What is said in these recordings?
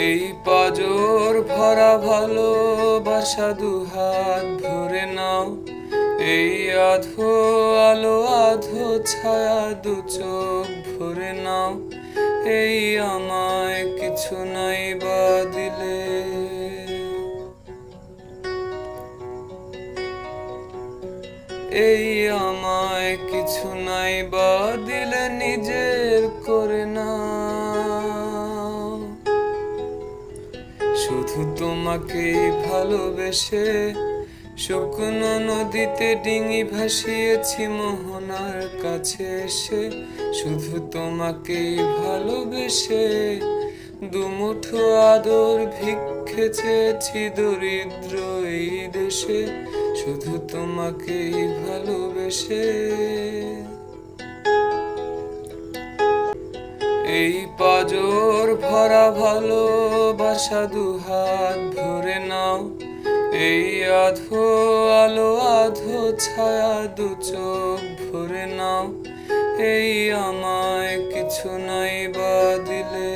এই পাজর ভরা ভালোবাসা দুহাত ভরে নাও। এই আধো আলো আধো ছায়া দু চোখ ভরে নাও। এই আমায় কিছু নাই বা দিলে, এই আমায় কিছু নাই বা দিলে নিজের করে না। শুধু তোমাকে ভালোবেসে শুকনো নদীতে ডিঙি ভাসিয়েছি মোহনার কাছে এসে। শুধু তোমাকে ভালোবেসে দুমুঠো আদর ভিক্ষে চেয়েছি দরিদ্র এই দেশে। শুধু তোমাকে ভালোবেসে এই পাজর ভরা ভালোবাসা দুহাত ভরে নাও। এই আধো আলো আধো ছায়া দু চোখ ভরে নাও। এই আমায় কিছু নাই বা দিলে,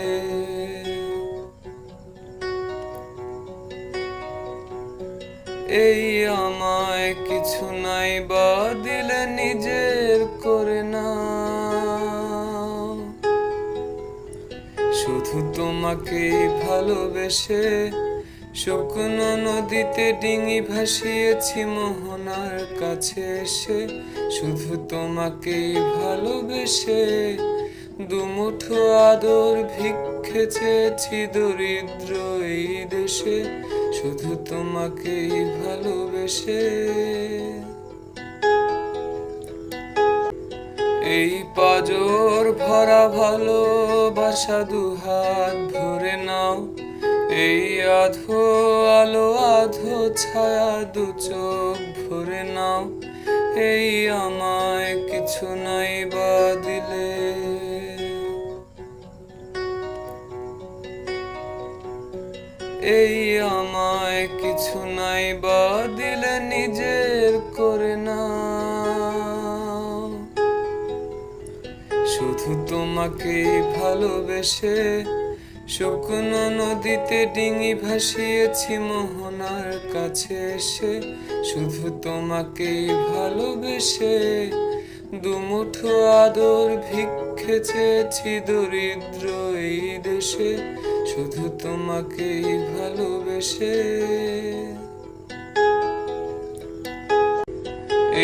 এই আমায় কিছু নাই বা দিলে নিজের করে না। শুধু তোমাকে ভালোবেসে শুকনো নদীতে ডিঙি ভাসিয়েছি মোহনার কাছে এসে। শুধু তোমাকে ভালোবেসে দুমুঠো আদর ভিক্ষে চেয়েছি দরিদ্র এই দেশে। শুধু তোমাকে ভালোবেসে এই পাজর ভরা ভালোবাসা দুহাত ভরে নাও। এই আধো আলো আধো ছায়া দু চোখ ভরে নাও। এই আমায় কিছু নাই বা দিলে, এই আমায় কিছু নাই বা দিলে নিজের করে না। শুধু তোমাকে ভালোবেসে শুকনো নদীতে ডিঙি ভাসিয়েছি মোহনার কাছে এসে। শুধু তোমাকে ভালোবেসে দুমুঠো আদর ভিক্ষে চেয়েছি দরিদ্র এই দেশে। শুধু তোমাকে ভালোবেসে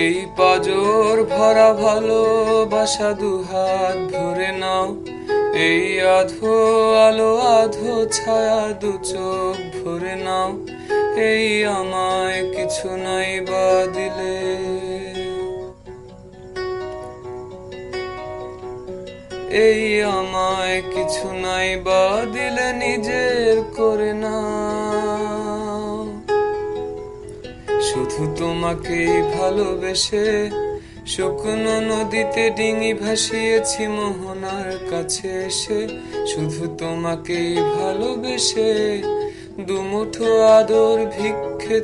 এই পাজর ভরা ভালোবাসা দুহাত ভরে নাও। এই আধো আলো আধো ছায়া দু চোখ ভরে নাও। এই আমায় কিছু নাই বা দিলে, এই আমায় কিছু নাই বা দিলে নিজের করে না। শুধু তোমাকে ভালোবেসে শুকনো নদীতে ডিঙি ভাসিয়েছি মোহনার কাছে এসে। শুধু তোমাকে ভালোবেসে দুমুঠো আদর ভিক্ষে